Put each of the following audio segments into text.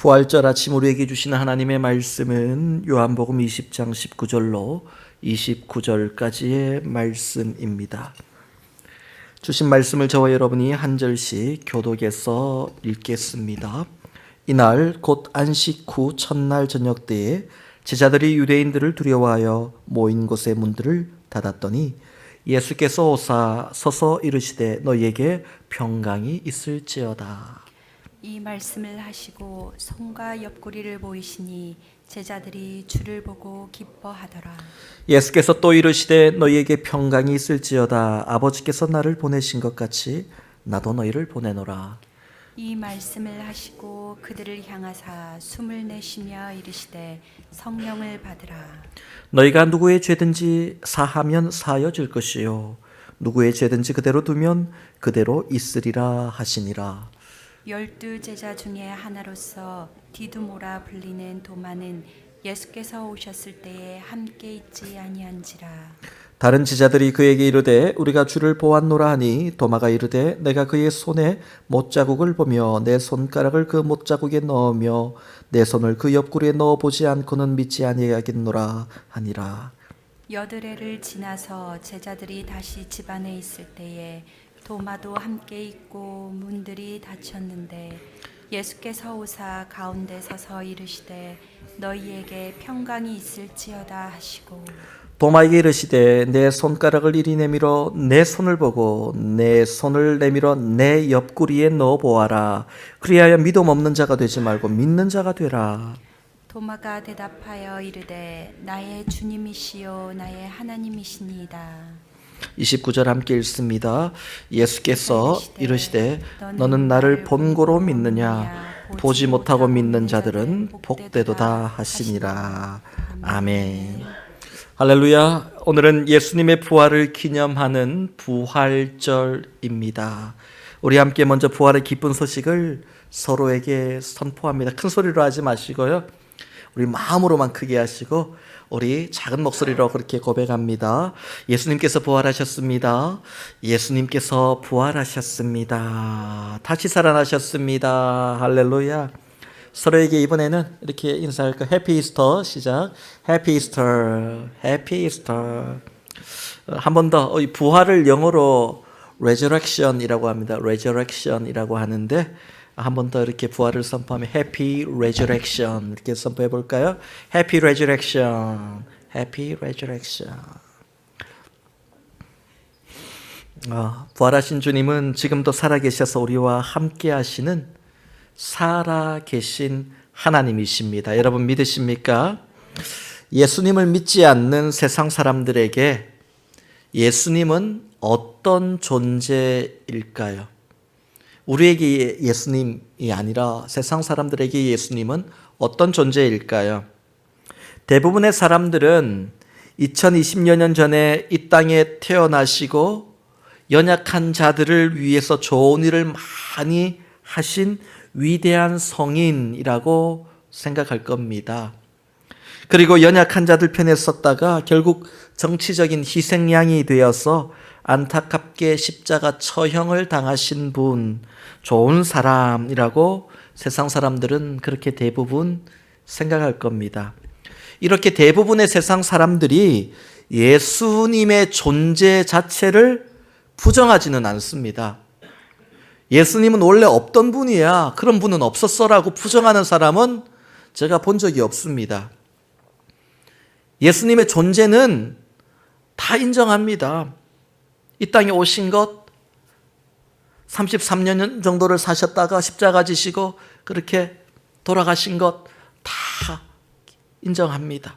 부활절 아침 우리에게 주시는 하나님의 말씀은 요한복음 20장 19절로 29절까지의 말씀입니다. 주신 말씀을 저와 여러분이 한 절씩 교독해서 읽겠습니다. 이날 곧 안식 후 첫날 저녁 때에 제자들이 유대인들을 두려워하여 모인 곳의 문들을 닫았더니 예수께서 오사 서서 이르시되 너희에게 평강이 있을지어다. 이 말씀을 하시고 손과 옆구리를 보이시니 제자들이 주를 보고 기뻐하더라. 예수께서 또 이르시되 너희에게 평강이 있을지어다. 아버지께서 나를 보내신 것 같이 나도 너희를 보내노라. 이 말씀을 하시고 그들을 향하사 숨을 내쉬며 이르시되 성령을 받으라. 너희가 누구의 죄든지 사하면 사하여 줄 것이요 누구의 죄든지 그대로 두면 그대로 있으리라 하시니라. 12 제자 중에 하나로서 디두모라 불리는 도마는 예수께서 오셨을 때에 함께 있지 아니한지라. 다른 제자들이 그에게 이르되 우리가 주를 보았노라 하니 도마가 이르되 내가 그의 손에 못자국을 보며 내 손가락을 그 못자국에 넣으며 내 손을 그 옆구리에 넣어보지 않고는 믿지 아니하겠노라 하니라. 여드레를 지나서 제자들이 다시 집 안에 있을 때에 도마도 함께 있고 문들이 닫혔는데 예수께서 오사 가운데 서서 이르시되 너희에게 평강이 있을지어다 하시고 도마에게 이르시되 내 손가락을 이리 내밀어 내 손을 보고 내 손을 내밀어 내 옆구리에 넣어 보아라. 그리하여 믿음 없는 자가 되지 말고 믿는 자가 되라. 도마가 대답하여 이르되 나의 주님이시요 나의 하나님이시니이다. 29절 함께 읽습니다. 예수께서 이르시되 너는 나를 본고로 믿느냐 보지 못하고 믿는 자들은 복되도다 하시니라. 아멘. 할렐루야. 오늘은 예수님의 부활을 기념하는 부활절입니다. 우리 함께 먼저 부활의 기쁜 소식을 서로에게 선포합니다. 큰 소리로 하지 마시고요, 우리 마음으로만 크게 하시고 우리 작은 목소리로 그렇게 고백합니다. 예수님께서 부활하셨습니다. 예수님께서 부활하셨습니다. 다시 살아나셨습니다. 할렐루야. 서로에게 이번에는 이렇게 인사할까? 해피 이스터. 시작. 해피 이스터. 해피 이스터. 한 번 더. 부활을 영어로 resurrection이라고 합니다. resurrection이라고 하는데 한 번 더 이렇게 부활을 선포하면 Happy Resurrection 이렇게 선포해 볼까요? Happy Resurrection, Happy Resurrection. 부활하신 주님은 지금도 살아계셔서 우리와 함께 하시는 살아계신 하나님이십니다. 여러분 믿으십니까? 예수님을 믿지 않는 세상 사람들에게 예수님은 어떤 존재일까요? 우리에게 예수님이 아니라 세상 사람들에게 예수님은 어떤 존재일까요? 대부분의 사람들은 2020여 년 전에 이 땅에 태어나시고 연약한 자들을 위해서 좋은 일을 많이 하신 위대한 성인이라고 생각할 겁니다. 그리고 연약한 자들 편에 섰다가 결국 정치적인 희생양이 되어서 안타깝게 십자가 처형을 당하신 분, 좋은 사람이라고 세상 사람들은 그렇게 대부분 생각할 겁니다. 이렇게 대부분의 세상 사람들이 예수님의 존재 자체를 부정하지는 않습니다. 예수님은 원래 없던 분이야, 그런 분은 없었어라고 부정하는 사람은 제가 본 적이 없습니다. 예수님의 존재는 다 인정합니다. 이 땅에 오신 것, 33년 정도를 사셨다가 십자가 지시고 그렇게 돌아가신 것 다 인정합니다.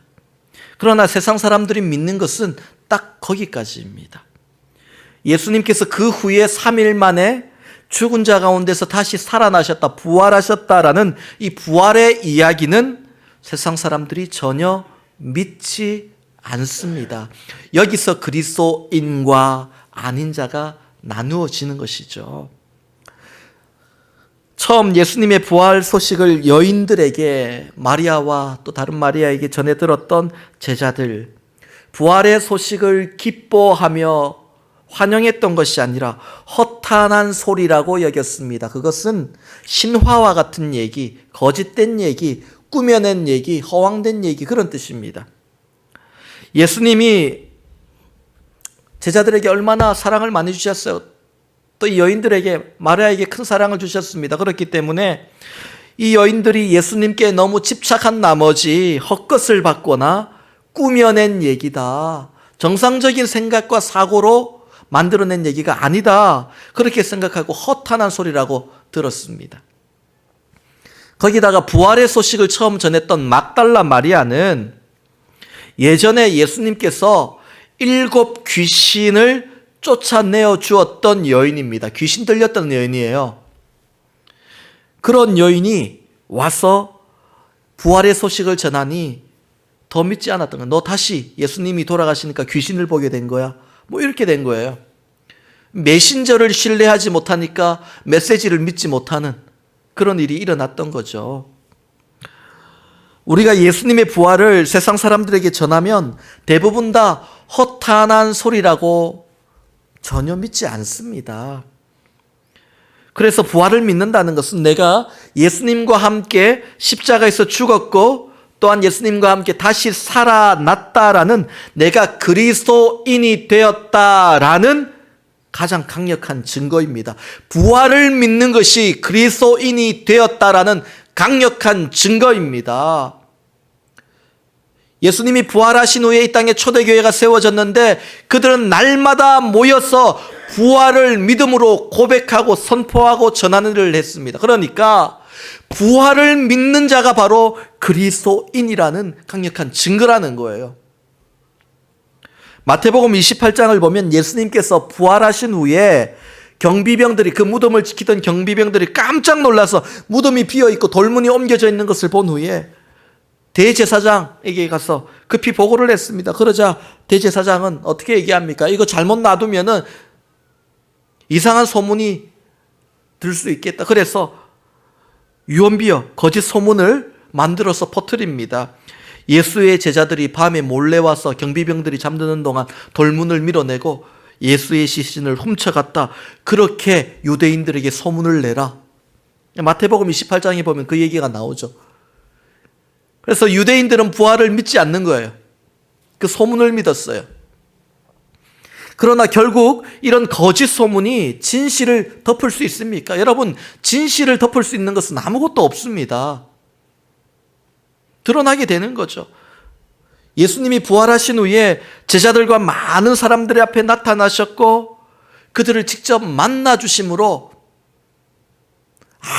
그러나 세상 사람들이 믿는 것은 딱 거기까지입니다. 예수님께서 그 후에 3일 만에 죽은 자 가운데서 다시 살아나셨다, 부활하셨다라는 이 부활의 이야기는 세상 사람들이 전혀 믿지 않습니다. 여기서 그리스도인과 아닌 자가 나누어지는 것이죠. 처음 예수님의 부활 소식을 여인들에게, 마리아와 또 다른 마리아에게 전해 들었던 제자들, 부활의 소식을 기뻐하며 환영했던 것이 아니라 허탄한 소리라고 여겼습니다. 그것은 신화와 같은 얘기, 거짓된 얘기, 꾸며낸 얘기, 허황된 얘기, 그런 뜻입니다. 예수님이 제자들에게 얼마나 사랑을 많이 주셨어요. 또 이 여인들에게, 마리아에게 큰 사랑을 주셨습니다. 그렇기 때문에 이 여인들이 예수님께 너무 집착한 나머지 헛것을 받거나 꾸며낸 얘기다, 정상적인 생각과 사고로 만들어낸 얘기가 아니다, 그렇게 생각하고 허탄한 소리라고 들었습니다. 거기다가 부활의 소식을 처음 전했던 막달라 마리아는 예전에 예수님께서 7 귀신을 쫓아내어 주었던 여인입니다. 귀신 들렸던 여인이에요. 그런 여인이 와서 부활의 소식을 전하니 더 믿지 않았던 거야. 너 다시 예수님이 돌아가시니까 귀신을 보게 된 거야. 뭐 이렇게 된 거예요. 메신저를 신뢰하지 못하니까 메시지를 믿지 못하는 그런 일이 일어났던 거죠. 우리가 예수님의 부활을 세상 사람들에게 전하면 대부분 다 허탄한 소리라고 전혀 믿지 않습니다. 그래서 부활을 믿는다는 것은 내가 예수님과 함께 십자가에서 죽었고 또한 예수님과 함께 다시 살아났다라는, 내가 그리스도인이 되었다라는 가장 강력한 증거입니다. 부활을 믿는 것이 그리스도인이 되었다라는 강력한 증거입니다. 예수님이 부활하신 후에 이 땅에 초대교회가 세워졌는데 그들은 날마다 모여서 부활을 믿음으로 고백하고 선포하고 전하는 일을 했습니다. 그러니까 부활을 믿는 자가 바로 그리스도인이라는 강력한 증거라는 거예요. 마태복음 28장을 보면 예수님께서 부활하신 후에 경비병들이, 그 무덤을 지키던 경비병들이 깜짝 놀라서 무덤이 비어있고 돌문이 옮겨져 있는 것을 본 후에 대제사장에게 가서 급히 보고를 했습니다. 그러자 대제사장은 어떻게 얘기합니까? 이거 잘못 놔두면은 이상한 소문이 들 수 있겠다. 그래서 유언비어, 거짓 소문을 만들어서 퍼뜨립니다. 예수의 제자들이 밤에 몰래 와서 경비병들이 잠드는 동안 돌문을 밀어내고 예수의 시신을 훔쳐갔다, 그렇게 유대인들에게 소문을 내라. 마태복음 28장에 보면 그 얘기가 나오죠. 그래서 유대인들은 부활을 믿지 않는 거예요. 그 소문을 믿었어요. 그러나 결국 이런 거짓 소문이 진실을 덮을 수 있습니까? 여러분, 진실을 덮을 수 있는 것은 아무것도 없습니다. 드러나게 되는 거죠. 예수님이 부활하신 후에 제자들과 많은 사람들의 앞에 나타나셨고 그들을 직접 만나 주심으로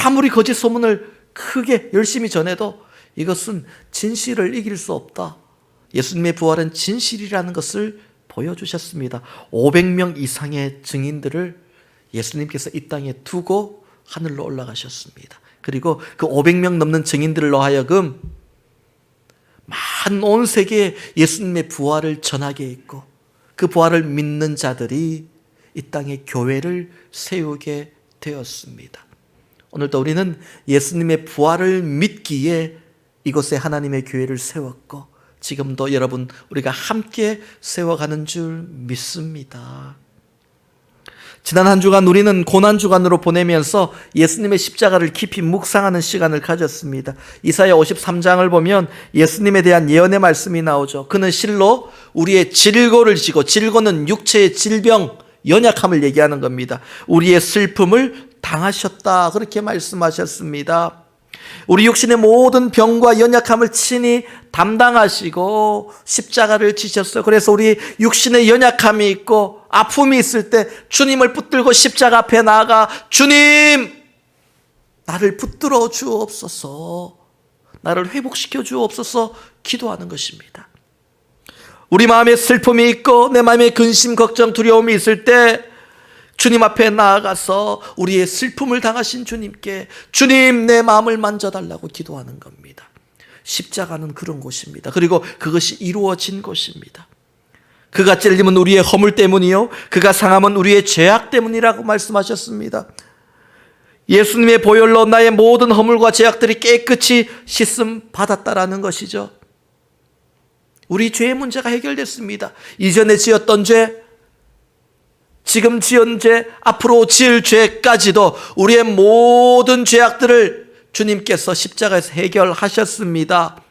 아무리 거짓 소문을 크게 열심히 전해도 이것은 진실을 이길 수 없다. 예수님의 부활은 진실이라는 것을 보여주셨습니다. 500명 이상의 증인들을 예수님께서 이 땅에 두고 하늘로 올라가셨습니다. 그리고 그 500명 넘는 증인들로 하여금 온 세계에 예수님의 부활을 전하게 했고 그 부활을 믿는 자들이 이 땅에 교회를 세우게 되었습니다. 오늘도 우리는 예수님의 부활을 믿기에 이곳에 하나님의 교회를 세웠고 지금도 여러분 우리가 함께 세워가는 줄 믿습니다. 지난 한 주간 우리는 고난주간으로 보내면서 예수님의 십자가를 깊이 묵상하는 시간을 가졌습니다. 이사야 53장을 보면 예수님에 대한 예언의 말씀이 나오죠. 그는 실로 우리의 질고를 지고, 질고는 육체의 질병, 연약함을 얘기하는 겁니다. 우리의 슬픔을 당하셨다, 그렇게 말씀하셨습니다. 우리 육신의 모든 병과 연약함을 친히 담당하시고 십자가를 지셨어요. 그래서 우리 육신의 연약함이 있고 아픔이 있을 때 주님을 붙들고 십자가 앞에 나아가 주님, 나를 붙들어 주옵소서, 나를 회복시켜 주옵소서 기도하는 것입니다. 우리 마음에 슬픔이 있고 내 마음에 근심, 걱정, 두려움이 있을 때 주님 앞에 나아가서 우리의 슬픔을 당하신 주님께 주님, 내 마음을 만져달라고 기도하는 겁니다. 십자가는 그런 곳입니다. 그리고 그것이 이루어진 곳입니다. 그가 찔림은 우리의 허물 때문이요 그가 상함은 우리의 죄악 때문이라고 말씀하셨습니다. 예수님의 보혈로 나의 모든 허물과 죄악들이 깨끗이 씻음 받았다라는 것이죠. 우리 죄의 문제가 해결됐습니다. 이전에 지었던 죄, 지금 지은 죄, 앞으로 지을 죄까지도 우리의 모든 죄악들을 주님께서 십자가에서 해결하셨습니다.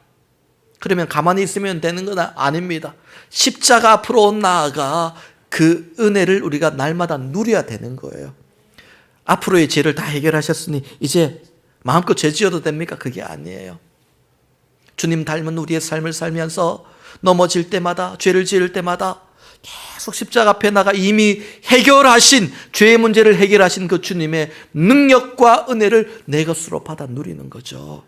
그러면 가만히 있으면 되는 건 아닙니다. 십자가 앞으로 나아가 그 은혜를 우리가 날마다 누려야 되는 거예요. 앞으로의 죄를 다 해결하셨으니 이제 마음껏 죄 지어도 됩니까? 그게 아니에요. 주님 닮은 우리의 삶을 살면서 넘어질 때마다, 죄를 지을 때마다 계속 십자가 앞에 나가 이미 해결하신, 죄의 문제를 해결하신 그 주님의 능력과 은혜를 내 것으로 받아 누리는 거죠.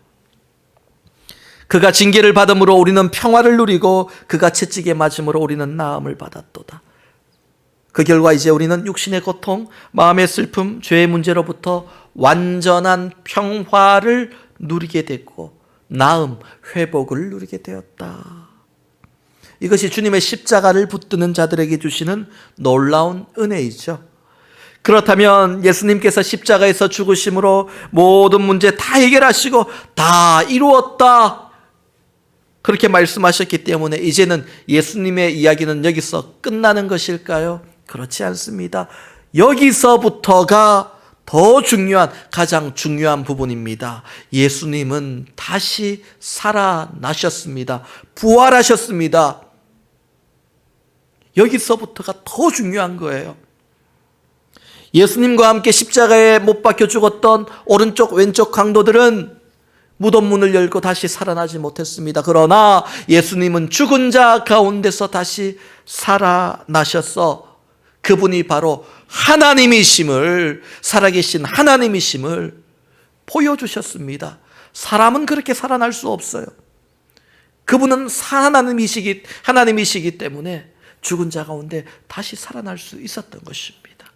그가 징계를 받음으로 우리는 평화를 누리고 그가 채찍에 맞음으로 우리는 나음을 받았도다. 그 결과 이제 우리는 육신의 고통, 마음의 슬픔, 죄의 문제로부터 완전한 평화를 누리게 됐고 나음, 회복을 누리게 되었다. 이것이 주님의 십자가를 붙드는 자들에게 주시는 놀라운 은혜이죠. 그렇다면 예수님께서 십자가에서 죽으심으로 모든 문제 다 해결하시고 다 이루었다, 그렇게 말씀하셨기 때문에 이제는 예수님의 이야기는 여기서 끝나는 것일까요? 그렇지 않습니다. 여기서부터가 더 중요한, 가장 중요한 부분입니다. 예수님은 다시 살아나셨습니다. 부활하셨습니다. 여기서부터가 더 중요한 거예요. 예수님과 함께 십자가에 못 박혀 죽었던 오른쪽 왼쪽 강도들은 무덤 문을 열고 다시 살아나지 못했습니다. 그러나 예수님은 죽은 자 가운데서 다시 살아나셔서 그분이 바로 하나님이심을, 살아계신 하나님이심을 보여주셨습니다. 사람은 그렇게 살아날 수 없어요. 그분은 하나님이시기 때문에 죽은 자 가운데 다시 살아날 수 있었던 것입니다.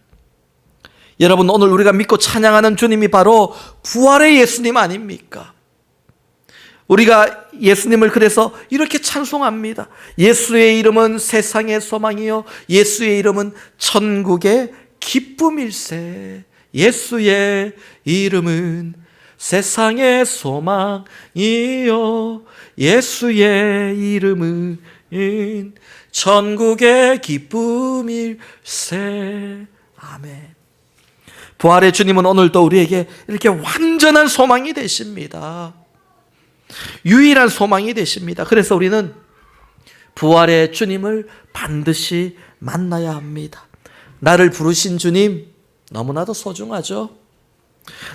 여러분, 오늘 우리가 믿고 찬양하는 주님이 바로 부활의 예수님 아닙니까? 우리가 예수님을 그래서 이렇게 찬송합니다. 예수의 이름은 세상의 소망이요 예수의 이름은 천국의 기쁨일세. 예수의 이름은 세상의 소망이요 예수의 이름은 천국의 기쁨일세. 아멘. 부활의 주님은 오늘도 우리에게 이렇게 완전한 소망이 되십니다. 유일한 소망이 되십니다. 그래서 우리는 부활의 주님을 반드시 만나야 합니다. 나를 부르신 주님 너무나도 소중하죠.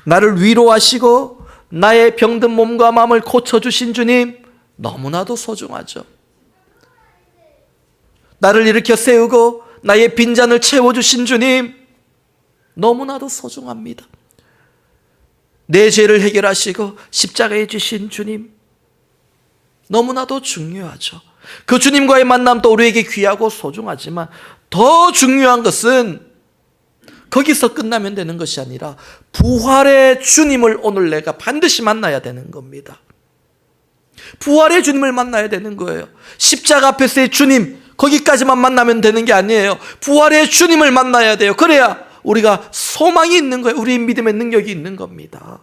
나를 위로하시고 나의 병든 몸과 마음을 고쳐주신 주님 너무나도 소중하죠. 나를 일으켜 세우고 나의 빈잔을 채워주신 주님 너무나도 소중합니다. 내 죄를 해결하시고 십자가에 주신 주님 너무나도 중요하죠. 그 주님과의 만남도 우리에게 귀하고 소중하지만 더 중요한 것은 거기서 끝나면 되는 것이 아니라 부활의 주님을 오늘 내가 반드시 만나야 되는 겁니다. 부활의 주님을 만나야 되는 거예요. 십자가 앞에서의 주님, 거기까지만 만나면 되는 게 아니에요. 부활의 주님을 만나야 돼요. 그래야 우리가 소망이 있는 거예요. 우리의 믿음의 능력이 있는 겁니다.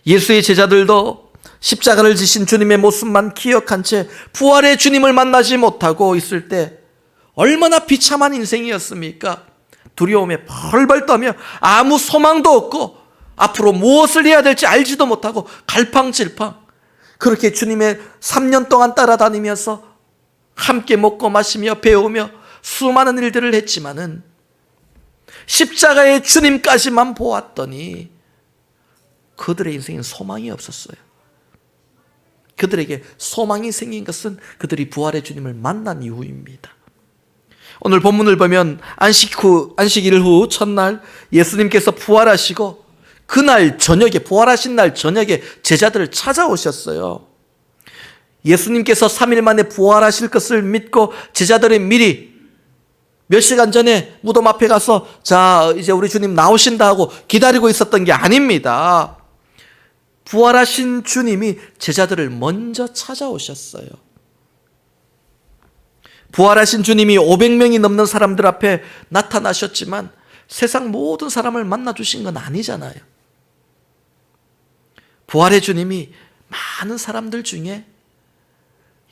예수의 제자들도 십자가를 지신 주님의 모습만 기억한 채 부활의 주님을 만나지 못하고 있을 때 얼마나 비참한 인생이었습니까? 두려움에 벌벌 떠며 아무 소망도 없고 앞으로 무엇을 해야 될지 알지도 못하고 갈팡질팡 그렇게 주님의 3년 동안 따라다니면서 함께 먹고 마시며 배우며 수많은 일들을 했지만은 십자가의 주님까지만 보았더니 그들의 인생엔 소망이 없었어요. 그들에게 소망이 생긴 것은 그들이 부활의 주님을 만난 이후입니다. 오늘 본문을 보면 안식일 후 첫날 예수님께서 부활하시고 그날 저녁에, 부활하신 날 저녁에 제자들을 찾아오셨어요. 예수님께서 3일 만에 부활하실 것을 믿고 제자들이 미리 몇 시간 전에 무덤 앞에 가서 자 이제 우리 주님 나오신다 하고 기다리고 있었던 게 아닙니다. 부활하신 주님이 제자들을 먼저 찾아오셨어요. 부활하신 주님이 500명이 넘는 사람들 앞에 나타나셨지만 세상 모든 사람을 만나주신 건 아니잖아요. 부활의 주님이 많은 사람들 중에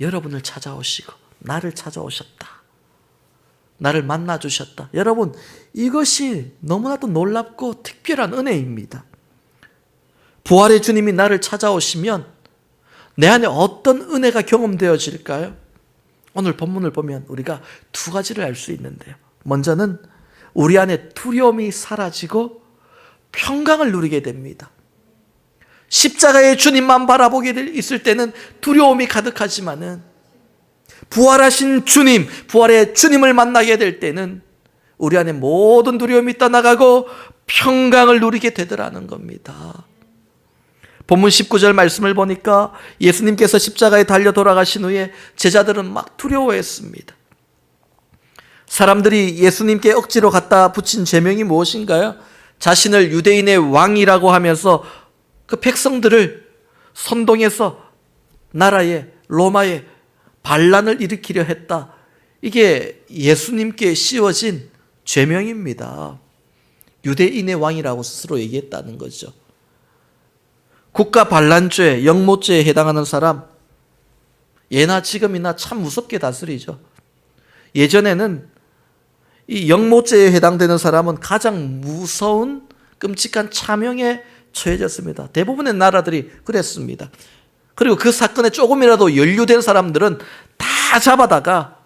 여러분을 찾아오시고 나를 찾아오셨다. 나를 만나 주셨다. 여러분, 이것이 너무나도 놀랍고 특별한 은혜입니다. 부활의 주님이 나를 찾아오시면 내 안에 어떤 은혜가 경험되어질까요? 오늘 본문을 보면 우리가 두 가지를 알 수 있는데요. 먼저는 우리 안에 두려움이 사라지고 평강을 누리게 됩니다. 십자가의 주님만 바라보게 있을 때는 두려움이 가득하지만은 부활하신 주님, 부활의 주님을 만나게 될 때는 우리 안에 모든 두려움이 떠나가고 평강을 누리게 되더라는 겁니다. 본문 19절 말씀을 보니까 예수님께서 십자가에 달려 돌아가신 후에 제자들은 막 두려워했습니다. 사람들이 예수님께 억지로 갖다 붙인 죄명이 무엇인가요? 자신을 유대인의 왕이라고 하면서 그 백성들을 선동해서 나라에, 로마에 반란을 일으키려 했다. 이게 예수님께 씌워진 죄명입니다. 유대인의 왕이라고 스스로 얘기했다는 거죠. 국가 반란죄, 영모죄에 해당하는 사람, 예나 지금이나 참 무섭게 다스리죠. 예전에는 이 영모죄에 해당되는 사람은 가장 무서운 끔찍한 차명에 처해졌습니다. 대부분의 나라들이 그랬습니다. 그리고 그 사건에 조금이라도 연루된 사람들은 다 잡아다가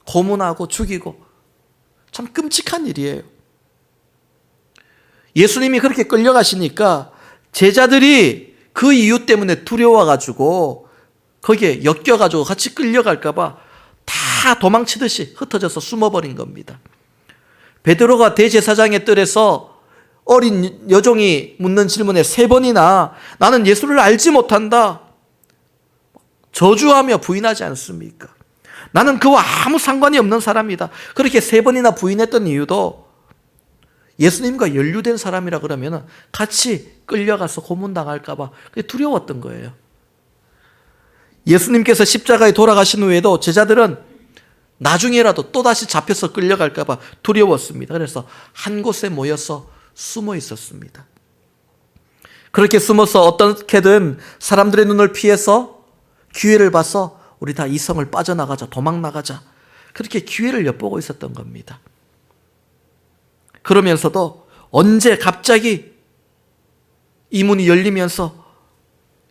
고문하고 죽이고, 참 끔찍한 일이에요. 예수님이 그렇게 끌려가시니까 제자들이 그 이유 때문에 두려워가지고 거기에 엮여가지고 같이 끌려갈까봐 다 도망치듯이 흩어져서 숨어버린 겁니다. 베드로가 대제사장의 뜰에서 어린 여종이 묻는 질문에 3번이나 나는 예수를 알지 못한다 저주하며 부인하지 않습니까? 나는 그와 아무 상관이 없는 사람이다. 그렇게 3번이나 부인했던 이유도 예수님과 연루된 사람이라 그러면 같이 끌려가서 고문당할까봐 두려웠던 거예요. 예수님께서 십자가에 돌아가신 후에도 제자들은 나중에라도 또다시 잡혀서 끌려갈까봐 두려웠습니다. 그래서 한 곳에 모여서 숨어 있었습니다. 그렇게 숨어서 어떻게든 사람들의 눈을 피해서 기회를 봐서 우리 다 이 성을 빠져나가자, 도망나가자, 그렇게 기회를 엿보고 있었던 겁니다. 그러면서도 언제 갑자기 이 문이 열리면서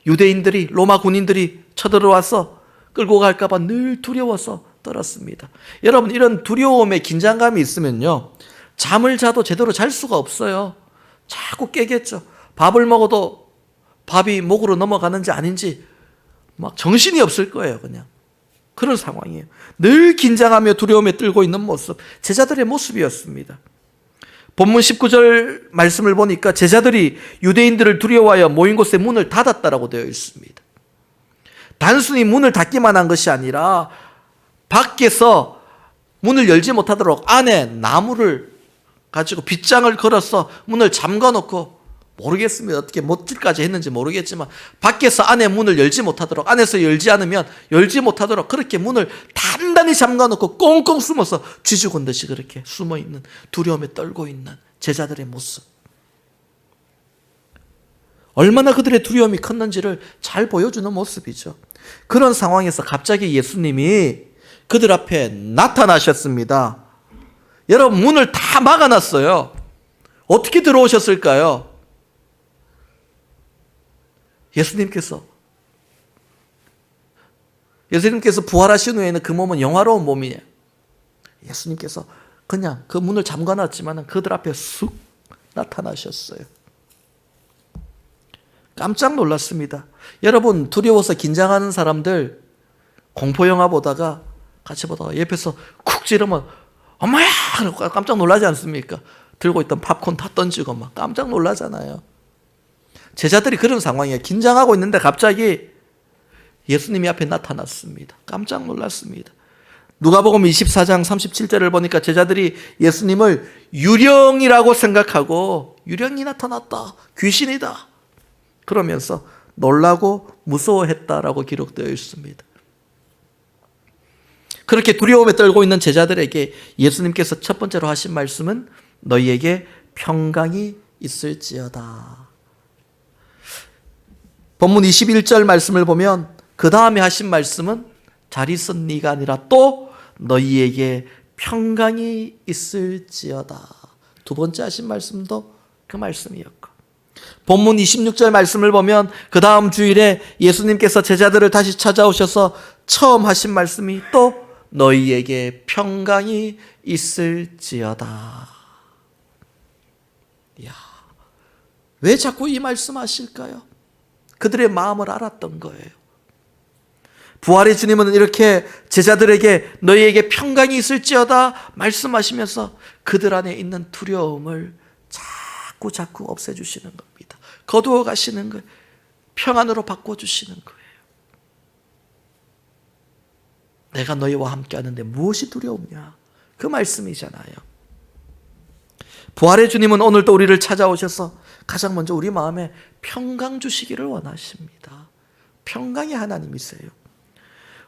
유대인들이, 로마 군인들이 쳐들어와서 끌고 갈까봐 늘 두려워서 떨었습니다. 여러분, 이런 두려움에 긴장감이 있으면요, 잠을 자도 제대로 잘 수가 없어요. 자꾸 깨겠죠. 밥을 먹어도 밥이 목으로 넘어가는지 아닌지 막 정신이 없을 거예요. 그냥 그런 상황이에요. 늘 긴장하며 두려움에 떨고 있는 모습, 제자들의 모습이었습니다. 본문 19절 말씀을 보니까 제자들이 유대인들을 두려워하여 모인 곳에 문을 닫았다라고 되어 있습니다. 단순히 문을 닫기만 한 것이 아니라 밖에서 문을 열지 못하도록 안에 나무를 가지고 빗장을 걸어서 문을 잠가놓고, 모르겠습니다. 어떻게 못질까지 했는지 모르겠지만 밖에서 안에 문을 열지 못하도록, 안에서 열지 않으면 열지 못하도록 그렇게 문을 단단히 잠가놓고 꽁꽁 숨어서 쥐 죽은 듯이 그렇게 숨어있는, 두려움에 떨고 있는 제자들의 모습, 얼마나 그들의 두려움이 컸는지를 잘 보여주는 모습이죠. 그런 상황에서 갑자기 예수님이 그들 앞에 나타나셨습니다. 여러분, 문을 다 막아놨어요. 어떻게 들어오셨을까요? 예수님께서 부활하신 후에는 그 몸은 영화로운 몸이에요. 예수님께서 그냥 그 문을 잠가놨지만 그들 앞에 쑥 나타나셨어요. 깜짝 놀랐습니다. 여러분, 두려워서 긴장하는 사람들 공포영화 보다가, 같이 보다가 옆에서 쿡 찌르면 엄마야! 깜짝 놀라지 않습니까? 들고 있던 팝콘 다 던지고 막 깜짝 놀라잖아요. 제자들이 그런 상황이에요. 긴장하고 있는데 갑자기 예수님이 앞에 나타났습니다. 깜짝 놀랐습니다. 누가복음 24장 37절을 보니까 제자들이 예수님을 유령이라고 생각하고, 유령이 나타났다, 귀신이다 그러면서 놀라고 무서워했다라고 기록되어 있습니다. 그렇게 두려움에 떨고 있는 제자들에게 예수님께서 첫 번째로 하신 말씀은 너희에게 평강이 있을지어다. 본문 21절 말씀을 보면 그 다음에 하신 말씀은 잘 있었니가 아니라 또 너희에게 평강이 있을지어다. 두 번째 하신 말씀도 그 말씀이었고, 본문 26절 말씀을 보면 그 다음 주일에 예수님께서 제자들을 다시 찾아오셔서 처음 하신 말씀이 또 너희에게 평강이 있을지어다. 이야, 왜 자꾸 이 말씀 하실까요? 그들의 마음을 알았던 거예요. 부활의 주님은 이렇게 제자들에게 너희에게 평강이 있을지어다 말씀하시면서 그들 안에 있는 두려움을 자꾸 없애주시는 겁니다. 거두어 가시는 거예요. 평안으로 바꿔주시는 거예요. 내가 너희와 함께 하는데 무엇이 두려우냐? 그 말씀이잖아요. 부활의 주님은 오늘도 우리를 찾아오셔서 가장 먼저 우리 마음에 평강 주시기를 원하십니다. 평강의 하나님이세요.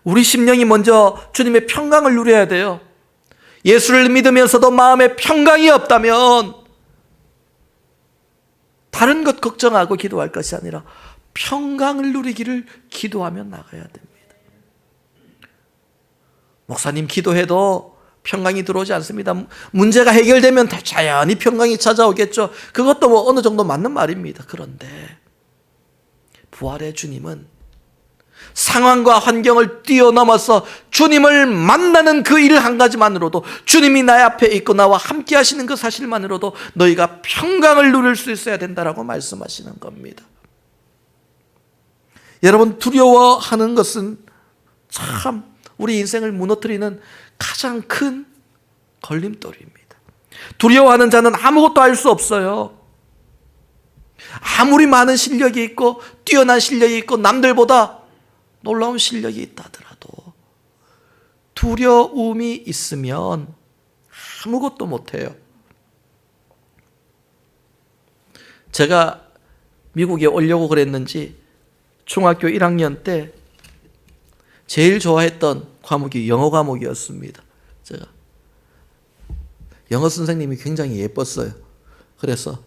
우리 심령이 먼저 주님의 평강을 누려야 돼요. 예수를 믿으면서도 마음에 평강이 없다면 다른 것 걱정하고 기도할 것이 아니라 평강을 누리기를 기도하며 나가야 됩니다. 목사님 기도해도 평강이 들어오지 않습니다. 문제가 해결되면 자연히 평강이 찾아오겠죠. 그것도 뭐 어느 정도 맞는 말입니다. 그런데 부활의 주님은 상황과 환경을 뛰어넘어서 주님을 만나는 그 일 한 가지만으로도, 주님이 나의 앞에 있고 나와 함께 하시는 그 사실만으로도 너희가 평강을 누릴 수 있어야 된다라고 말씀하시는 겁니다. 여러분, 두려워하는 것은 참 우리 인생을 무너뜨리는 가장 큰 걸림돌입니다. 두려워하는 자는 아무것도 할 수 없어요. 아무리 많은 실력이 있고 뛰어난 실력이 있고 남들보다 놀라운 실력이 있다 하더라도 두려움이 있으면 아무것도 못해요. 제가 미국에 오려고 그랬는지 중학교 1학년 때 제일 좋아했던 과목이 영어 과목이었습니다. 제가 영어 선생님이 굉장히 예뻤어요. 그래서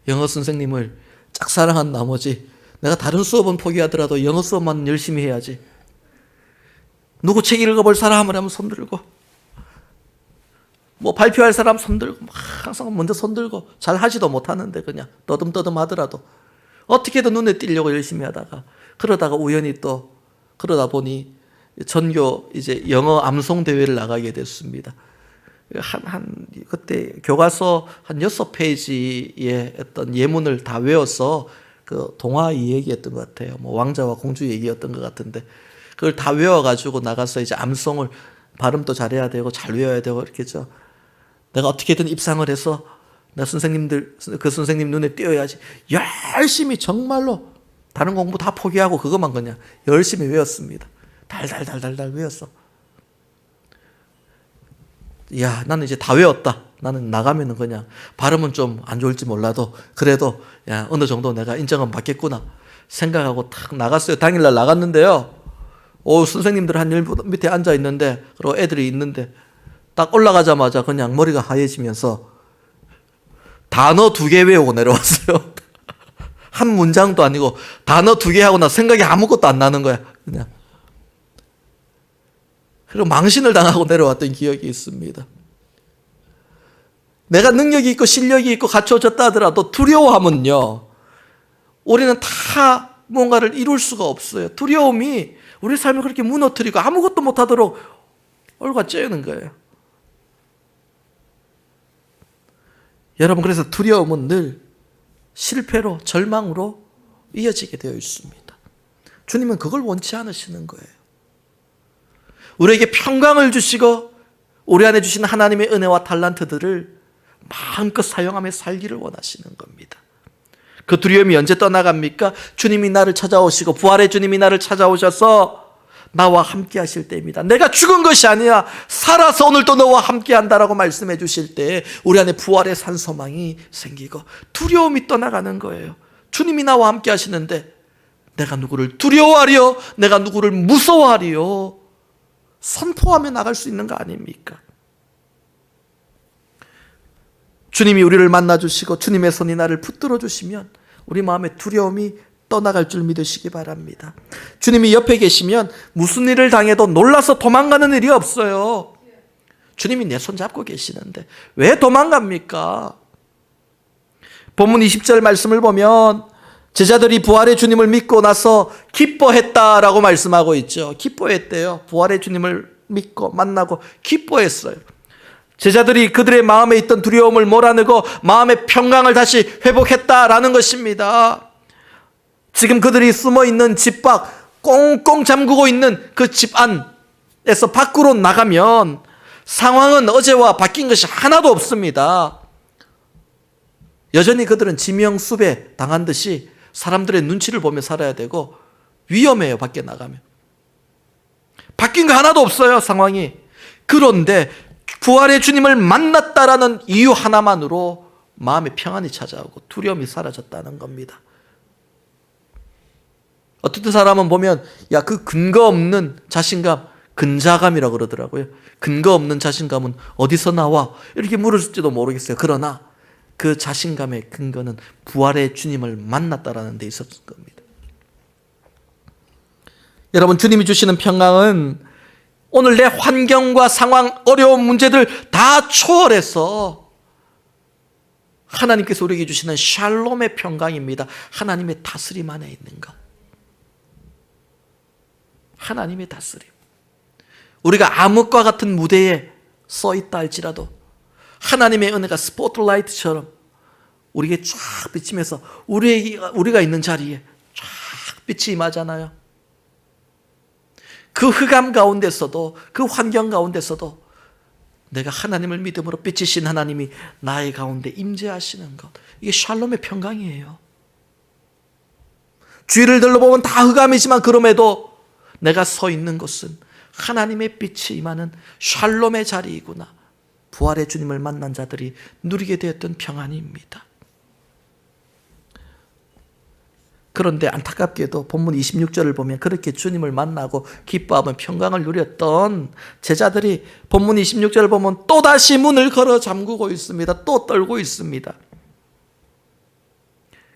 영어 선생님을 짝사랑한 나머지 내가 다른 수업은 포기하더라도 영어 수업만 열심히 해야지. 누구 책 읽어볼 사람을 하면 손들고, 뭐 발표할 사람 손들고, 막 항상 먼저 손들고, 잘 하지도 못하는데 그냥 떠듬떠듬 하더라도 어떻게든 눈에 띄려고 열심히 하다가, 그러다가 우연히 또 그러다 보니 전교 이제 영어 암송 대회를 나가게 됐습니다. 그때 교과서 한 6페이지의 어떤 예문을 다 외워서 그 동화 이야기였던 것 같아요. 뭐 왕자와 공주 얘기였던 것 같은데 그걸 다 외워가지고 나가서 이제 암송을 발음도 잘해야 되고 잘 외워야 되고 이렇게죠. 내가 어떻게든 입상을 해서 나 그 선생님 눈에 띄어야지. 열심히 정말로 다른 공부 다 포기하고 그것만 그냥 열심히 외웠습니다. 달달달달달 외웠어. 야, 나는 이제 다 외웠다. 나는 나가면은 그냥 발음은 좀 안 좋을지 몰라도 그래도 야, 어느 정도 내가 인정은 받겠구나 생각하고 탁 나갔어요. 당일날 나갔는데요. 선생님들 한 일 밑에 앉아 있는데, 그리고 애들이 있는데 딱 올라가자마자 그냥 머리가 하얘지면서 단어 2개 외우고 내려왔어요. 한 문장도 아니고 단어 2개 하고 나 생각이 아무것도 안 나는 거야. 그냥. 그리고 망신을 당하고 내려왔던 기억이 있습니다. 내가 능력이 있고 실력이 있고 갖춰졌다 하더라도 두려워하면요, 우리는 다 뭔가를 이룰 수가 없어요. 두려움이 우리 삶을 그렇게 무너뜨리고 아무것도 못하도록 얼굴 째는 거예요. 여러분, 그래서 두려움은 늘 실패로, 절망으로 이어지게 되어 있습니다. 주님은 그걸 원치 않으시는 거예요. 우리에게 평강을 주시고 우리 안에 주신 하나님의 은혜와 달란트들을 마음껏 사용하며 살기를 원하시는 겁니다. 그 두려움이 언제 떠나갑니까? 주님이 나를 찾아오시고 부활의 주님이 나를 찾아오셔서 나와 함께 하실 때입니다. 내가 죽은 것이 아니라 살아서 오늘도 너와 함께 한다라고 말씀해 주실 때 우리 안에 부활의 산소망이 생기고 두려움이 떠나가는 거예요. 주님이 나와 함께 하시는데 내가 누구를 두려워하리요? 내가 누구를 무서워하리요? 선포하며 나갈 수 있는 거 아닙니까? 주님이 우리를 만나주시고 주님의 손이 나를 붙들어 주시면 우리 마음의 두려움이 떠나갈 줄 믿으시기 바랍니다. 주님이 옆에 계시면 무슨 일을 당해도 놀라서 도망가는 일이 없어요. 주님이 내 손 잡고 계시는데 왜 도망갑니까? 본문 20절 말씀을 보면 제자들이 부활의 주님을 믿고 나서 기뻐했다라고 말씀하고 있죠. 기뻐했대요. 부활의 주님을 믿고 만나고 기뻐했어요. 제자들이 그들의 마음에 있던 두려움을 몰아내고 마음의 평강을 다시 회복했다라는 것입니다. 지금 그들이 숨어있는 집 밖 꽁꽁 잠그고 있는 그 집 안에서 밖으로 나가면 상황은 어제와 바뀐 것이 하나도 없습니다. 여전히 그들은 지명수배 당한 듯이 사람들의 눈치를 보며 살아야 되고 위험해요. 밖에 나가면. 바뀐 거 하나도 없어요. 상황이. 그런데 부활의 주님을 만났다라는 이유 하나만으로 마음의 평안이 찾아오고 두려움이 사라졌다는 겁니다. 어떤 사람은 보면 그 근거 없는 자신감, 근자감이라고 그러더라고요. 근거 없는 자신감은 어디서 나와? 이렇게 물을지도 모르겠어요. 그러나 그 자신감의 근거는 부활의 주님을 만났다라는 데 있었을 겁니다. 여러분, 주님이 주시는 평강은 오늘 내 환경과 상황, 어려운 문제들 다 초월해서 하나님께서 우리에게 주시는 샬롬의 평강입니다. 하나님의 다스림 안에 있는 것. 하나님의 다스림. 우리가 암흑과 같은 무대에 서 있다 할지라도 하나님의 은혜가 스포트라이트처럼 우리에게 쫙 비치면서 우리가 있는 자리에 쫙 빛이 임하잖아요. 그 흑암 가운데서도, 그 환경 가운데서도 내가 하나님을 믿음으로 빛이신 하나님이 나의 가운데 임재하시는 것, 이게 샬롬의 평강이에요. 주위를 둘러보면 다 흑암이지만 그럼에도 내가 서 있는 곳은 하나님의 빛이 임하는 샬롬의 자리이구나. 부활의 주님을 만난 자들이 누리게 되었던 평안입니다. 그런데 안타깝게도 본문 26절을 보면 그렇게 주님을 만나고 기뻐하며 평강을 누렸던 제자들이 본문 26절을 보면 또다시 문을 걸어 잠그고 있습니다. 또 떨고 있습니다.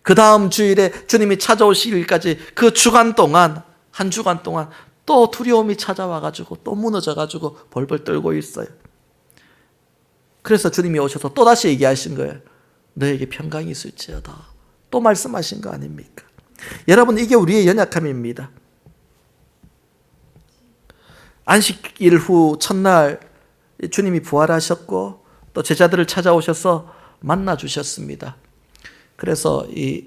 그 다음 주일에 주님이 찾아오시기까지 그 주간 동안, 한 주간 동안 또 두려움이 찾아와가지고 또 무너져가지고 벌벌 떨고 있어요. 그래서 주님이 오셔서 또다시 얘기하신 거예요. 너에게 평강이 있을지어다. 또 말씀하신 거 아닙니까? 여러분, 이게 우리의 연약함입니다. 안식일 후 첫날 주님이 부활하셨고 또 제자들을 찾아오셔서 만나주셨습니다. 그래서 이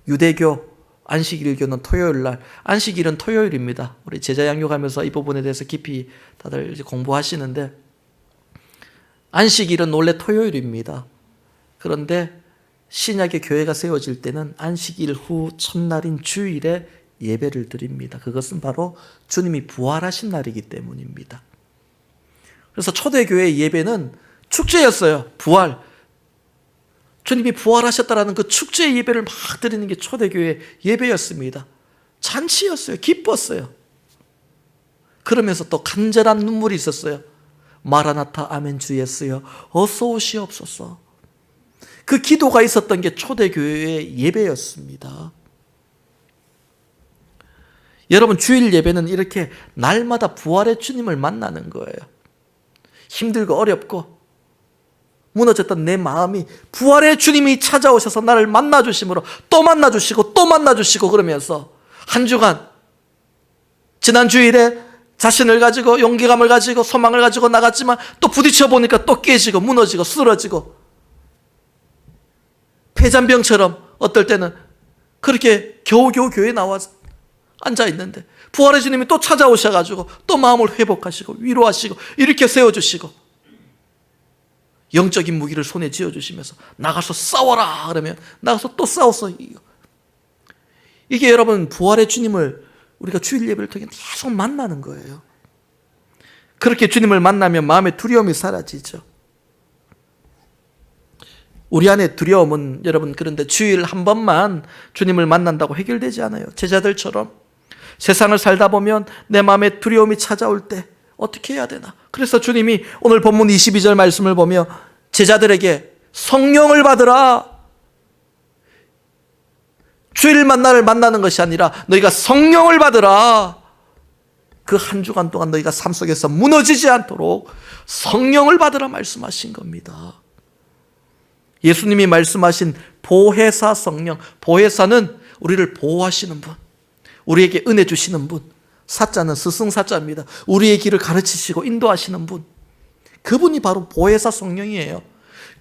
유대교 안식일교는 토요일날, 안식일은 토요일입니다. 우리 제자 양육하면서 이 부분에 대해서 깊이 다들 이제 공부하시는데 안식일은 원래 토요일입니다. 그런데 신약의 교회가 세워질 때는 안식일 후 첫날인 주일에 예배를 드립니다. 그것은 바로 주님이 부활하신 날이기 때문입니다. 그래서 초대교회의 예배는 축제였어요. 부활. 주님이 부활하셨다라는 그 축제 예배를 막 드리는 게 초대교회 예배였습니다. 잔치였어요. 기뻤어요. 그러면서 또 간절한 눈물이 있었어요. 마라나타 아멘 주 예수여 어서 오시옵소서. 그 기도가 있었던 게 초대교회의 예배였습니다. 여러분, 주일 예배는 이렇게 날마다 부활의 주님을 만나는 거예요. 힘들고 어렵고 무너졌던 내 마음이 부활의 주님이 찾아오셔서 나를 만나주심으로 또 만나주시고 또 만나주시고 그러면서 한 주간 지난 주일에 자신을 가지고 용기감을 가지고 소망을 가지고 나갔지만 또 부딪혀 보니까 또 깨지고 무너지고 쓰러지고 폐잔병처럼 어떨 때는 그렇게 겨우겨우 교회에 나와 앉아있는데 부활의 주님이 또 찾아오셔가지고 또 마음을 회복하시고 위로하시고 이렇게 세워주시고 영적인 무기를 손에 쥐어주시면서 나가서 싸워라 그러면 나가서 또 싸워서 이게 여러분 부활의 주님을 우리가 주일 예배를 통해 계속 만나는 거예요. 그렇게 주님을 만나면 마음의 두려움이 사라지죠. 우리 안에 두려움은 여러분 그런데 주일 한 번만 주님을 만난다고 해결되지 않아요. 제자들처럼 세상을 살다 보면 내 마음에 두려움이 찾아올 때 어떻게 해야 되나? 그래서 주님이 오늘 본문 22절 말씀을 보며 제자들에게 성령을 받으라. 주일만 나를 만나는 것이 아니라 너희가 성령을 받으라. 그 한 주간 동안 너희가 삶 속에서 무너지지 않도록 성령을 받으라 말씀하신 겁니다. 예수님이 말씀하신 보혜사 성령, 보혜사는 우리를 보호하시는 분, 우리에게 은혜 주시는 분, 사자는 스승사자입니다. 우리의 길을 가르치시고 인도하시는 분, 그분이 바로 보혜사 성령이에요.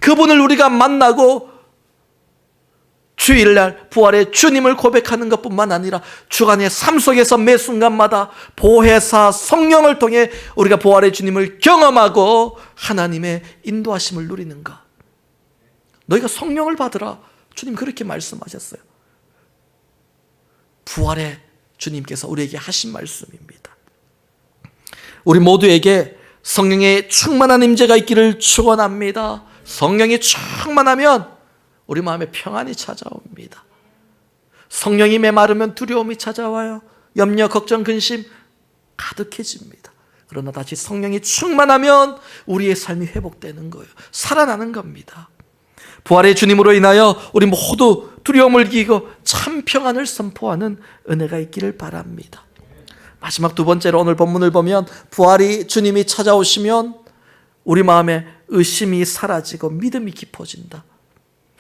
그분을 우리가 만나고 주일날 부활의 주님을 고백하는 것뿐만 아니라 주간의 삶 속에서 매 순간마다 보혜사 성령을 통해 우리가 부활의 주님을 경험하고 하나님의 인도하심을 누리는 것. 너희가 성령을 받으라. 주님 그렇게 말씀하셨어요. 부활의 주님께서 우리에게 하신 말씀입니다. 우리 모두에게 성령의 충만한 임재가 있기를 축원합니다. 성령이 충만하면 우리 마음에 평안이 찾아옵니다. 성령이 메마르면 두려움이 찾아와요. 염려, 걱정, 근심 가득해집니다. 그러나 다시 성령이 충만하면 우리의 삶이 회복되는 거예요. 살아나는 겁니다. 부활의 주님으로 인하여 우리 모두 두려움을 이기고 참 평안을 선포하는 은혜가 있기를 바랍니다. 마지막 두 번째로 오늘 본문을 보면 부활이 주님이 찾아오시면 우리 마음에 의심이 사라지고 믿음이 깊어진다.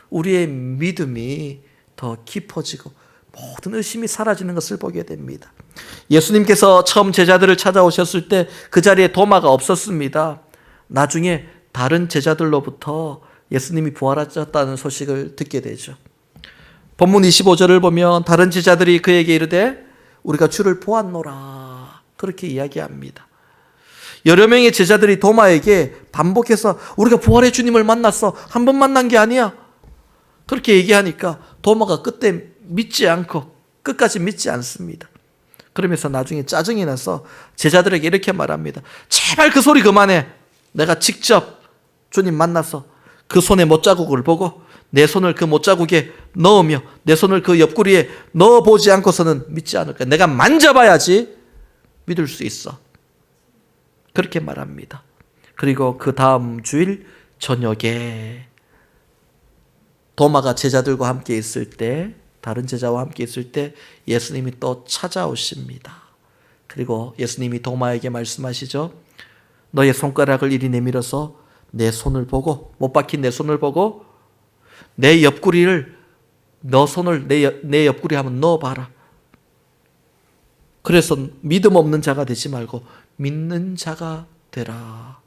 우리의 믿음이 더 깊어지고 모든 의심이 사라지는 것을 보게 됩니다. 예수님께서 처음 제자들을 찾아오셨을 때 그 자리에 도마가 없었습니다. 나중에 다른 제자들로부터 예수님이 부활하셨다는 소식을 듣게 되죠. 본문 25절을 보면 다른 제자들이 그에게 이르되 우리가 주를 보았노라 그렇게 이야기합니다. 여러 명의 제자들이 도마에게 반복해서 우리가 부활의 주님을 만났어, 한 번 만난 게 아니야 그렇게 얘기하니까 도마가 그때 믿지 않고 끝까지 믿지 않습니다. 그러면서 나중에 짜증이 나서 제자들에게 이렇게 말합니다. 제발 그 소리 그만해. 내가 직접 주님 만나서 그 손의 못자국을 보고 내 손을 그 못자국에 넣으며 내 손을 그 옆구리에 넣어보지 않고서는 믿지 않을 거야. 내가 만져봐야지 믿을 수 있어. 그렇게 말합니다. 그리고 그 다음 주일 저녁에 도마가 제자들과 함께 있을 때, 다른 제자와 함께 있을 때 예수님이 또 찾아오십니다. 그리고 예수님이 도마에게 말씀하시죠. 너의 손가락을 이리 내밀어서 내 손을 보고, 못 박힌 내 손을 보고 내 옆구리를, 너 손을 내 옆구리 한번 넣어봐라. 그래서 믿음 없는 자가 되지 말고 믿는 자가 되라.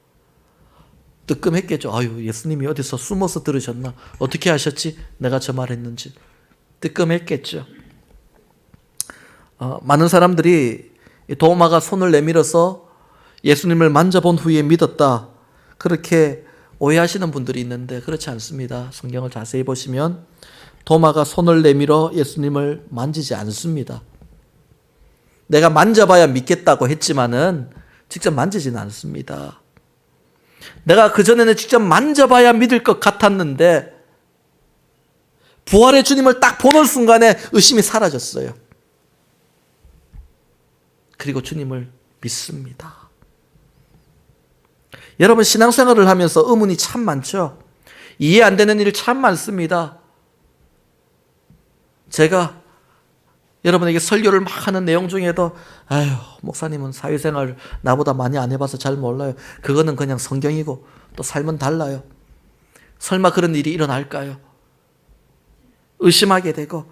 뜨끔했겠죠. 아유, 예수님이 어디서 숨어서 들으셨나? 어떻게 하셨지? 내가 저 말했는지. 뜨끔했겠죠. 많은 사람들이 도마가 손을 내밀어서 예수님을 만져본 후에 믿었다. 그렇게 오해하시는 분들이 있는데 그렇지 않습니다. 성경을 자세히 보시면 도마가 손을 내밀어 예수님을 만지지 않습니다. 내가 만져봐야 믿겠다고 했지만은 직접 만지지는 않습니다. 내가 그전에는 직접 만져봐야 믿을 것 같았는데 부활의 주님을 딱 보는 순간에 의심이 사라졌어요. 그리고 주님을 믿습니다. 여러분, 신앙생활을 하면서 의문이 참 많죠. 이해 안 되는 일이 참 많습니다. 제가 여러분에게 설교를 막 하는 내용 중에도 아유, 목사님은 사회생활 나보다 많이 안 해봐서 잘 몰라요. 그거는 그냥 성경이고 또 삶은 달라요. 설마 그런 일이 일어날까요? 의심하게 되고,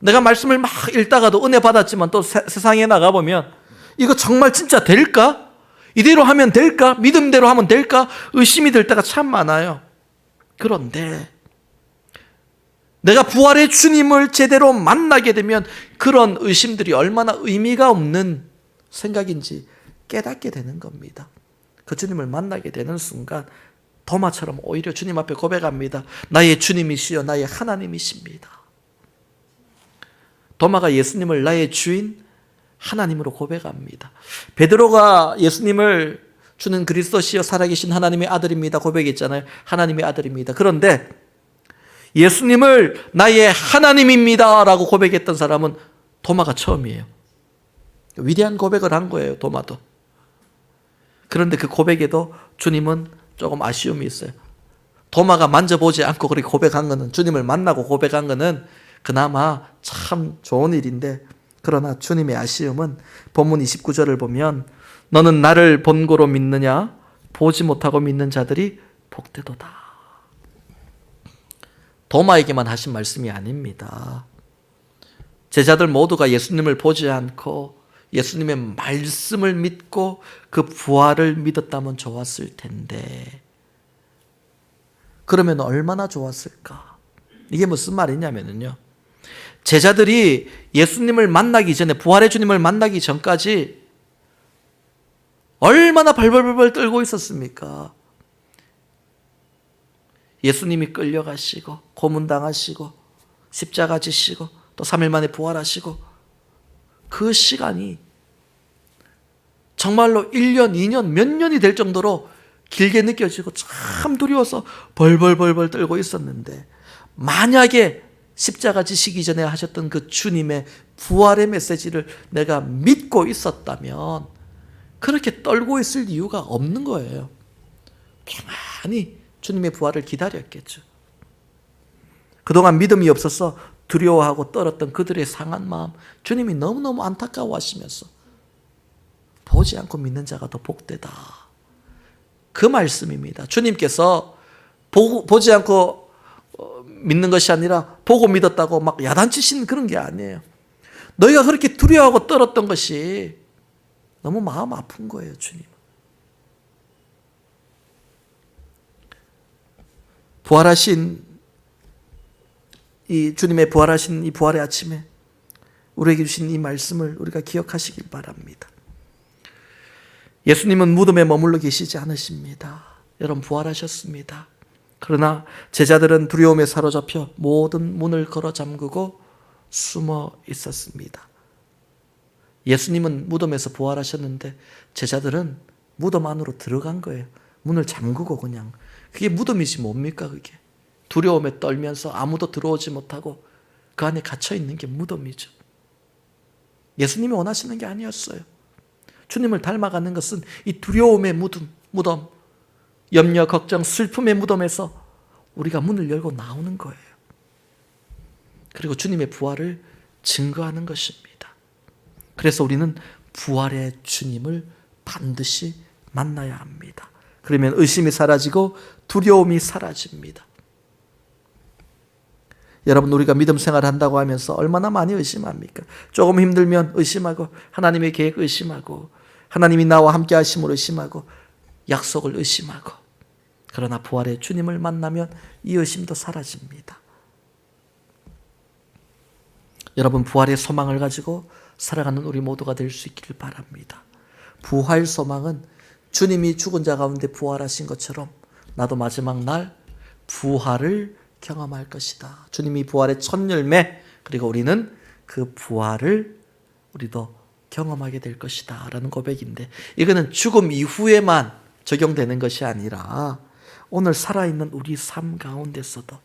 내가 말씀을 막 읽다가도 은혜 받았지만 또 세상에 나가보면 이거 정말 진짜 될까? 이대로 하면 될까? 믿음대로 하면 될까? 의심이 될 때가 참 많아요. 그런데 내가 부활의 주님을 제대로 만나게 되면 그런 의심들이 얼마나 의미가 없는 생각인지 깨닫게 되는 겁니다. 그 주님을 만나게 되는 순간 도마처럼 오히려 주님 앞에 고백합니다. 나의 주님이시여 나의 하나님이십니다. 도마가 예수님을 나의 주인 하나님으로 고백합니다. 베드로가 예수님을 주는 그리스도시여 살아계신 하나님의 아들입니다 고백했잖아요. 하나님의 아들입니다. 그런데 예수님을 나의 하나님입니다 라고 고백했던 사람은 도마가 처음이에요. 위대한 고백을 한 거예요, 도마도. 그런데 그 고백에도 주님은 조금 아쉬움이 있어요. 도마가 만져보지 않고 그렇게 고백한 거는, 주님을 만나고 고백한 거는 그나마 참 좋은 일인데 그러나 주님의 아쉬움은 본문 29절을 보면 너는 나를 본고로 믿느냐? 보지 못하고 믿는 자들이 복되도다. 도마에게만 하신 말씀이 아닙니다. 제자들 모두가 예수님을 보지 않고 예수님의 말씀을 믿고 그 부활을 믿었다면 좋았을 텐데, 그러면 얼마나 좋았을까? 이게 무슨 말이냐면요, 제자들이 예수님을 만나기 전에, 부활의 주님을 만나기 전까지 얼마나 벌벌벌 떨고 있었습니까? 예수님이 끌려가시고 고문당하시고 십자가 지시고 또 3일 만에 부활하시고, 그 시간이 정말로 1년, 2년, 몇 년이 될 정도로 길게 느껴지고 참 두려워서 벌벌벌 떨고 있었는데, 만약에 십자가 지시기 전에 하셨던 그 주님의 부활의 메시지를 내가 믿고 있었다면 그렇게 떨고 있을 이유가 없는 거예요. 평안히 주님의 부활을 기다렸겠죠. 그동안 믿음이 없어서 두려워하고 떨었던 그들의 상한 마음, 주님이 너무너무 안타까워하시면서 보지 않고 믿는 자가 더 복되다, 그 말씀입니다. 주님께서 보지 않고 믿는 것이 아니라 보고 믿었다고 막 야단치시는 그런 게 아니에요. 너희가 그렇게 두려워하고 떨었던 것이 너무 마음 아픈 거예요, 주님. 부활하신 이 주님의 부활하신 이 부활의 아침에 우리에게 주신 이 말씀을 우리가 기억하시길 바랍니다. 예수님은 무덤에 머물러 계시지 않으십니다. 여러분, 부활하셨습니다. 그러나 제자들은 두려움에 사로잡혀 모든 문을 걸어 잠그고 숨어 있었습니다. 예수님은 무덤에서 부활하셨는데 제자들은 무덤 안으로 들어간 거예요. 문을 잠그고 그냥. 그게 무덤이지 뭡니까 그게. 두려움에 떨면서 아무도 들어오지 못하고 그 안에 갇혀 있는 게 무덤이죠. 예수님이 원하시는 게 아니었어요. 주님을 닮아가는 것은 이 두려움의 무덤, 염려, 걱정, 슬픔의 무덤에서 우리가 문을 열고 나오는 거예요. 그리고 주님의 부활을 증거하는 것입니다. 그래서 우리는 부활의 주님을 반드시 만나야 합니다. 그러면 의심이 사라지고 두려움이 사라집니다. 여러분, 우리가 믿음 생활을 한다고 하면서 얼마나 많이 의심합니까? 조금 힘들면 의심하고, 하나님의 계획 의심하고, 하나님이 나와 함께 하심을 의심하고, 약속을 의심하고. 그러나 부활의 주님을 만나면 이 의심도 사라집니다. 여러분, 부활의 소망을 가지고 살아가는 우리 모두가 될 수 있기를 바랍니다. 부활 소망은 주님이 죽은 자 가운데 부활하신 것처럼 나도 마지막 날 부활을 경험할 것이다. 주님이 부활의 첫 열매, 그리고 우리는 그 부활을 우리도 경험하게 될 것이다 라는 고백인데, 이거는 죽음 이후에만 적용되는 것이 아니라 오늘 살아있는 우리 삶 가운데서도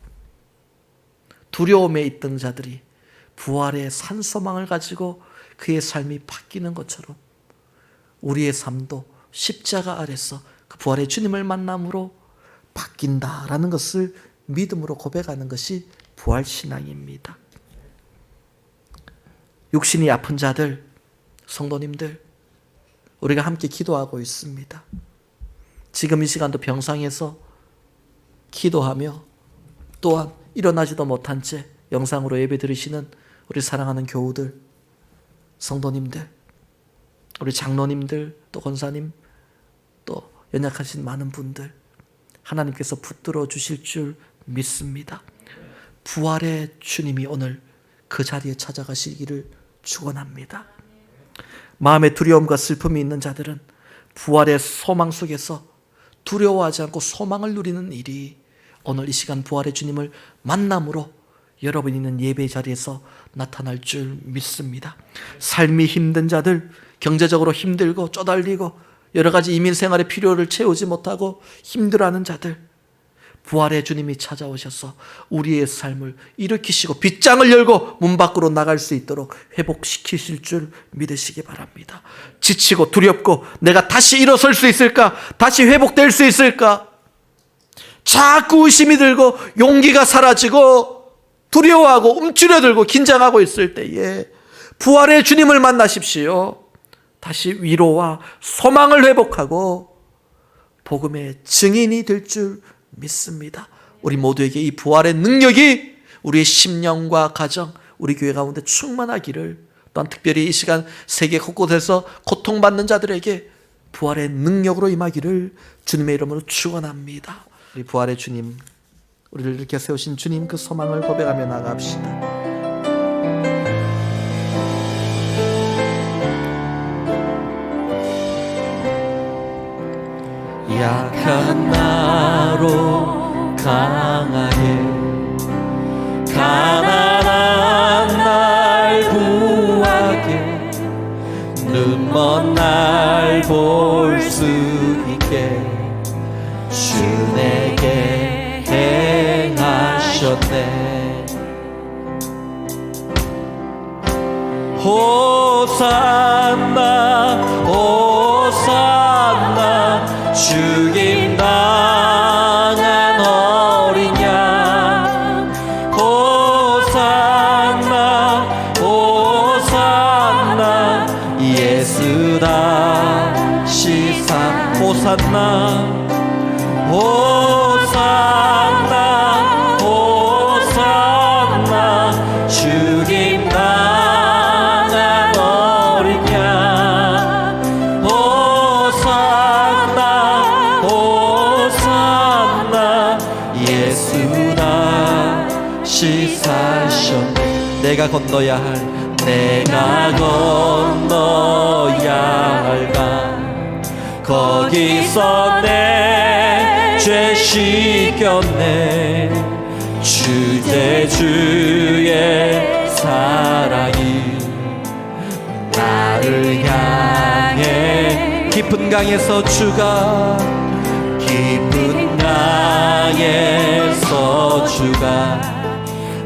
두려움에 있던 자들이 부활의 산소망을 가지고 그의 삶이 바뀌는 것처럼 우리의 삶도 십자가 아래서 그 부활의 주님을 만남으로 바뀐다라는 것을 믿음으로 고백하는 것이 부활신앙입니다. 육신이 아픈 자들, 성도님들, 우리가 함께 기도하고 있습니다. 지금 이 시간도 병상에서 기도하며 또한 일어나지도 못한 채 영상으로 예배 드리시는 우리 사랑하는 교우들, 성도님들, 우리 장로님들, 또 권사님, 또 연약하신 많은 분들, 하나님께서 붙들어 주실 줄 믿습니다. 부활의 주님이 오늘 그 자리에 찾아가시기를 축원합니다. 마음에 두려움과 슬픔이 있는 자들은 부활의 소망 속에서 두려워하지 않고 소망을 누리는 일이 오늘 이 시간 부활의 주님을 만남으로 여러분이 있는 예배 자리에서 나타날 줄 믿습니다. 삶이 힘든 자들, 경제적으로 힘들고 쪼달리고 여러 가지 이민 생활의 필요를 채우지 못하고 힘들어하는 자들, 부활의 주님이 찾아오셔서 우리의 삶을 일으키시고 빗장을 열고 문 밖으로 나갈 수 있도록 회복시키실 줄 믿으시기 바랍니다. 지치고 두렵고 내가 다시 일어설 수 있을까? 다시 회복될 수 있을까? 자꾸 의심이 들고 용기가 사라지고 두려워하고 움츠려들고 긴장하고 있을 때에 부활의 주님을 만나십시오. 다시 위로와 소망을 회복하고 복음의 증인이 될 줄 믿습니다. 우리 모두에게 이 부활의 능력이 우리의 심령과 가정, 우리 교회 가운데 충만하기를, 또한 특별히 이 시간 세계 곳곳에서 고통받는 자들에게 부활의 능력으로 임하기를 주님의 이름으로 축원합니다. 우리 부활의 주님, 우리를 이렇게 세우신 주님 그 소망을 고백하며 나갑시다. 약한 나로 강하게 가난한 날 구하게 눈먼 날 볼 수 있게 주 내게 행하셨네. 호산나 호산나 죽임 당한 어린 양. 호산나 호산나 예수 다시 산. 호산나 호산나 호산나 죽임 당한 어린 양. 호산나 호산나 예수 다시 사셨네. 내가 건너야 할 강 거기서 내 죄 씻겼네. 주의 사랑이 나를 향해 깊은 강에서 주가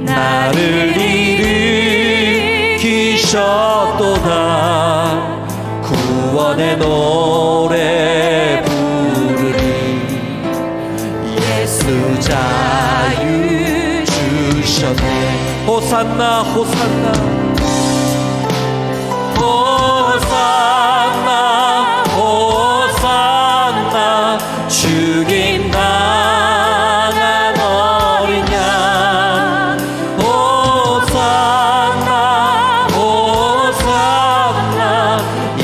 나를 일으키셨도다. 구원의 노래 부르리. 예수 자유 주셨네. 호산나 호산나 호산나 호산나 죽임 당한 어린 양. 호산나 호산나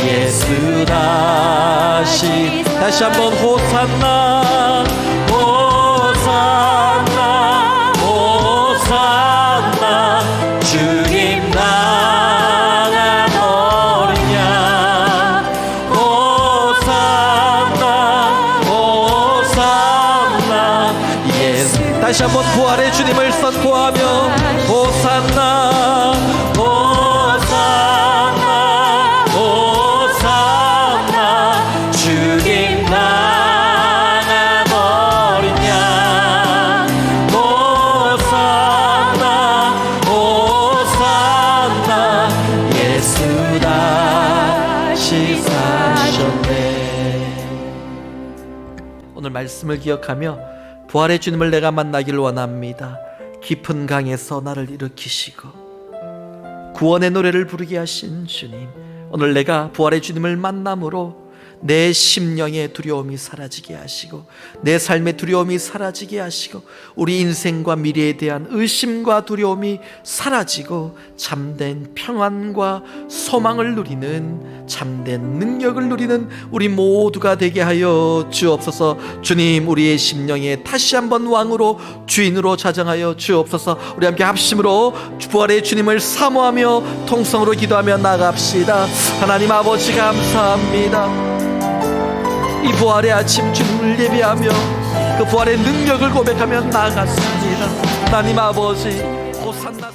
예수 다시 한번 호산나 호산나 호산나 주님 나간 어린 양. 호산나 호산나 예수. 다시 한번 부활의 주님을 선포하며 호산나 호산나 호산나 주님 나간 어린 양. 호산나 호산나 예수 다시 사셨네. 오늘 말씀을 기억하며 부활의 주님을 내가 만나길 원합니다. 깊은 강에서 나를 일으키시고 구원의 노래를 부르게 하신 주님, 오늘 내가 부활의 주님을 만남으로 내 심령의 두려움이 사라지게 하시고 내 삶의 두려움이 사라지게 하시고 우리 인생과 미래에 대한 의심과 두려움이 사라지고 참된 평안과 소망을 누리는, 참된 능력을 누리는 우리 모두가 되게 하여 주옵소서. 주님, 우리의 심령에 다시 한번 왕으로 주인으로 자정하여 주옵소서. 우리 함께 합심으로 부활의 주님을 사모하며 통성으로 기도하며 나갑시다. 하나님 아버지 감사합니다. 이 부활의 아침 주님을 예배하며 그 부활의 능력을 고백하며 나아갔습니다. 하나님 아버지, 호산나